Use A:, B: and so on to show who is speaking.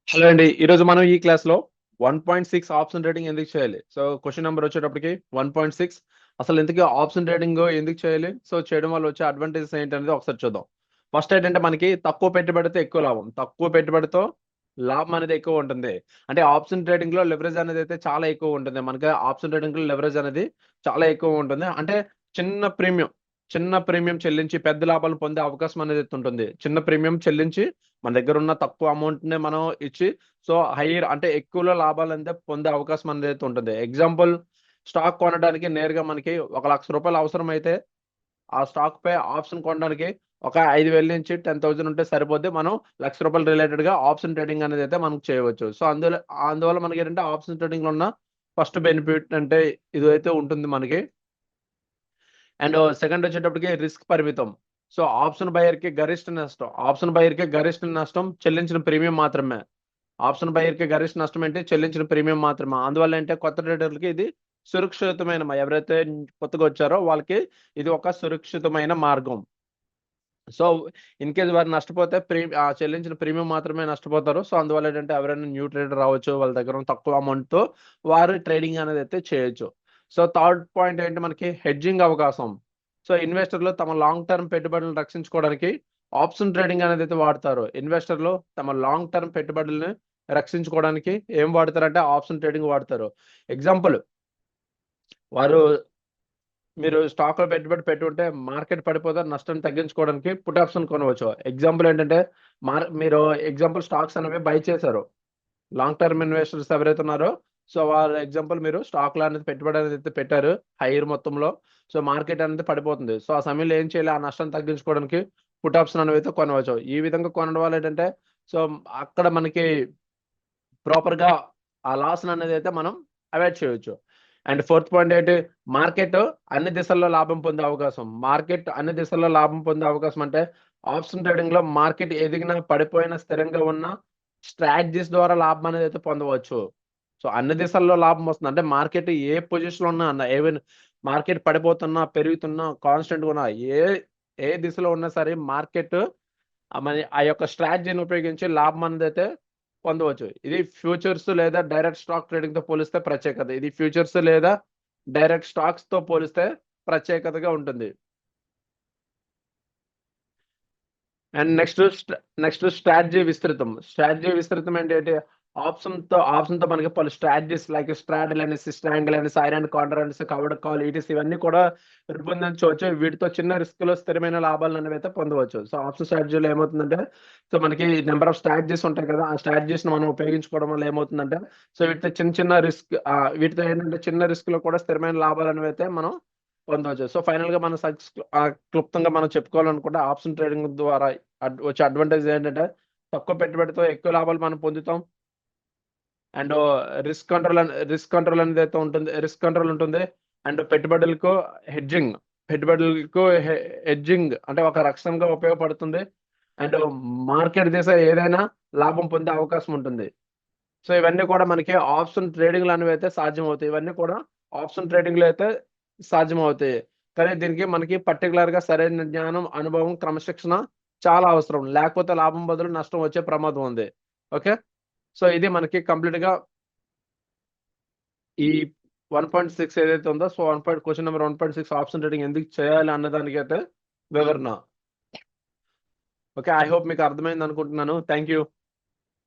A: Hello అండి. ఈరోజు మనం ఈ క్లాస్‌లో 1.6 ఆప్షన్ ట్రేడింగ్ ఎందుకు చేయాలి? సో, క్వెషన్ నంబర్ వచ్చేటప్పటికి 1.6 అసలు ఇంతకీ ఆప్షన్ ట్రేడింగ్ ఎందుకు చేయాలి? సో, చేయడం వల్ల వచ్చే అడ్వాంటేజెస్ ఏంటనేది ఒకసారి చూద్దాం. ఫస్ట్ ఏంటంటే మనకి తక్కువ పెట్టుబడితో ఎక్కువ లాభం. తక్కువ పెట్టుబడితో లాభం అనేది ఎక్కువ ఉంటుంది. అంటే ఆప్షన్ ట్రేడింగ్‌లో లెవరేజ్ అనేది అయితే చాలా ఎక్కువ ఉంటుంది. మనకి ఆప్షన్ ట్రేడింగ్‌లో లెవరేజ్ అనేది చాలా ఎక్కువ ఉంటుంది. అంటే చిన్న ప్రీమియం, చిన్న ప్రీమియం చెల్లించి పెద్ద లాభాలు పొందే అవకాశం అనేది ఉంటుంది. చిన్న ప్రీమియం చెల్లించి మన దగ్గర ఉన్న తక్కువ అమౌంట్‌నే మనం ఇచ్చి సో, హైయర్ అంటే ఎక్కువలో లాభాలంటే పొందే అవకాశం అనేది ఉంటుంది. ఎగ్జాంపుల్ స్టాక్ కొనడానికి నేరుగా మనకి ఒక రూ. 1,00,000 అవసరమైతే, ఆ స్టాక్‌పై ఆప్షన్ కొనడానికి ఒక 5,000 నుంచి 10,000 ఉంటే సరిపోద్ది. మనం రూ. 1,00,000 రిలేటెడ్‌గా ఆప్షన్ ట్రేడింగ్ అనేదైతే మనం చేయవచ్చు. సో, అందువల్ల మనకేంటంటే ఆప్షన్ ట్రేడింగ్‌లో ఉన్న ఫస్ట్ బెనిఫిట్ అంటే ఇదైతే ఉంటుంది మనకి. అండ్ సెకండ్ వచ్చేటప్పటికి రిస్క్ పరిమితం. సో, ఆప్షన్ బయర్‌కి గరిష్ట నష్టం చెల్లించిన ప్రీమియం మాత్రమే. ఆప్షన్ బయర్‌కి గరిష్ట నష్టం ఏంటి? చెల్లించిన ప్రీమియం మాత్రమే. అందువల్ల ఏంటే కొత్త ట్రేడర్‌లకి ఇది సురక్షితమైన ఎవరైతే కొత్తగా వచ్చారో వాళ్ళకి ఇది ఒక సురక్షితమైన మార్గం. సో, ఇన్‌కేస్ వారు నష్టపోతే చెల్లించిన ప్రీమియం మాత్రమే నష్టపోతారు. సో, అందువల్ల ఏంటంటే ఎవరైనా న్యూ ట్రేడర్ రావచ్చు. వాళ్ళ దగ్గర ఉన్న తక్కువ అమౌంట్‌తో వారు ట్రేడింగ్ అనేదైతే చేయొచ్చు. సో, థర్డ్ పాయింట్ ఏంటి మనకి హెడ్జింగ్ అవకాశం. సో, ఇన్వెస్టర్‌లు తమ లాంగ్ టర్మ్ పెట్టుబడులను రక్షించుకోవడానికి ఆప్షన్ ట్రేడింగ్ అనేదైతే వాడతారు. ఇన్వెస్టర్‌లు తమ లాంగ్ టర్మ్ పెట్టుబడుల్ని రక్షించుకోవడానికి ఏం వాడతారంటే ఆప్షన్ ట్రేడింగ్ వాడతారు. ఎగ్జాంపుల్ వారు మీరు స్టాక్‌లో పెట్టుబడి పెట్టుంటే మార్కెట్ పడిపోతే నష్టాన్ని తగ్గించుకోవడానికి పుట్ ఆప్షన్ కొనవచ్చు. ఎగ్జాంపుల్ ఏంటంటే మీరు ఎగ్జాంపుల్ స్టాక్స్ అనేవి బై చేశారు. లాంగ్ టర్మ్ ఇన్వెస్టర్స్ ఎవరైతే ఉన్నారో సో, వాళ్ళ ఎగ్జాంపుల్ మీరు స్టాక్‌లో అనేది పెట్టుబడి అనేది అయితే పెట్టారు హైయర్ మొత్తంలో. సో, మార్కెట్ అనేది పడిపోతుంది. సో, ఆ సమయంలో ఏం చేయాలి? ఆ నష్టాన్ని తగ్గించుకోవడానికి పుట్ ఆప్షన్ అనేవైతే కొనవచ్చు. ఈ విధంగా కొనడం వల్ల ఏంటంటే సో, అక్కడ మనకి ప్రాపర్‌గా ఆ లాస్‌ననేదైతే మనం అవాయిడ్ చేయొచ్చు. అండ్ ఫోర్త్ పాయింట్ ఏంటి? మార్కెట్ అన్ని దిశల్లో లాభం పొందే అవకాశం. మార్కెట్ అన్ని దిశల్లో లాభం పొందే అవకాశం అంటే ఆప్షన్ ట్రేడింగ్‌లో మార్కెట్ ఎదిగినా, పడిపోయినా, స్థిరంగా ఉన్న స్ట్రాటజీస్ ద్వారా లాభం అనేదైతే పొందవచ్చు. సో, అన్ని దిశల్లో లాభం వస్తుంది. అంటే మార్కెట్ ఏ పొజిషన్‌లో ఉన్నా ఈవెన్ మార్కెట్ పడిపోతున్నా, పెరుగుతున్నా, కాన్స్టెంట్‌గా ఉన్నా ఏ ఏ దిశలో ఉన్నా సరే మార్కెట్ మరి ఆ యొక్క స్ట్రాటజీని ఉపయోగించి లాభం అనేదైతే పొందవచ్చు. ఇది ఫ్యూచర్స్ లేదా డైరెక్ట్ స్టాక్ ట్రేడింగ్‌తో పోలిస్తే ప్రత్యేకత. ఇది ఫ్యూచర్స్ లేదా డైరెక్ట్ స్టాక్స్‌తో పోలిస్తే ప్రత్యేకతగా ఉంటుంది. అండ్ నెక్స్ట్ స్ట్రాటజీ విస్తృతం. స్ట్రాటజీ విస్తృతం అంటే ఏంటి? ఆప్షన్‌తో మనకి పలు స్ట్రాటజీస్ లైక్ స్ట్రాడల్ అనేసి, స్ట్రాంగిల్ అనేసి, ఐరన్ అండ్ కార్నర్ అనేసి, కవర్డ్ కాల్ ఈటీసీ ఇవన్నీ కూడా రూపొందించవచ్చు. వీటితో చిన్న రిస్క్‌లో స్థిరమైన లాభాలనేవైతే పొందవచ్చు. సో, ఆప్షన్ స్ట్రాటజీలో ఏమవుతుందంటే, సో, మనకి నంబర్ ఆఫ్ స్ట్రాటజీస్ ఉంటాయి కదా! ఆ స్ట్రాటజీస్‌ని మనం ఉపయోగించుకోవడం వల్ల ఏమవుతుందంటే, సో, వీటితో చిన్న చిన్న వీటితో ఏంటంటే చిన్న రిస్క్‌లో కూడా స్థిరమైన లాభాలనేవైతే మనం పొందవచ్చు. సో, ఫైనల్‌గా మనం క్లుప్తంగా మనం చెప్పుకోవాలనుకుంటే ఆప్షన్ ట్రేడింగ్ ద్వారా వచ్చే అడ్వాంటేజ్ ఏంటంటే, తక్కువ పెట్టుబడితో ఎక్కువ లాభాలు మనం పొందుతాం. అండ్ రిస్క్ కంట్రోల్ అనేదైతే ఉంటుంది. రిస్క్ కంట్రోల్ ఉంటుంది. అండ్ హెడ్జింగ్ పెట్టుబడులకు హెడ్జింగ్ అంటే ఒక రక్షణగా ఉపయోగపడుతుంది. అండ్ మార్కెట్ దిశ ఏదైనా లాభం పొందే అవకాశం ఉంటుంది. సో, ఇవన్నీ కూడా మనకి ఆప్షన్ ట్రేడింగ్‌లో అనేవైతే సాధ్యమవుతాయి. ఇవన్నీ కూడా ఆప్షన్ ట్రేడింగ్‌లో అయితే సాధ్యమవుతాయి. కానీ దీనికి మనకి పర్టిక్యులర్‌గా సరైన జ్ఞానం, అనుభవం, క్రమశిక్షణ చాలా అవసరం. లేకపోతే లాభం బదులు నష్టం వచ్చే ప్రమాదం ఉంది. ఓకే. సో, ఇది మనకి కంప్లీట్‌గా ఈ 1.6 ఏదైతే ఉందో so, question number 1.6 option trading ఎందుకు చేయాలి అన్న దానికైతే వివరణ. ఓకే. ఐ హోప్ మీకు అర్థమైందనుకుంటున్నాను. Thank you.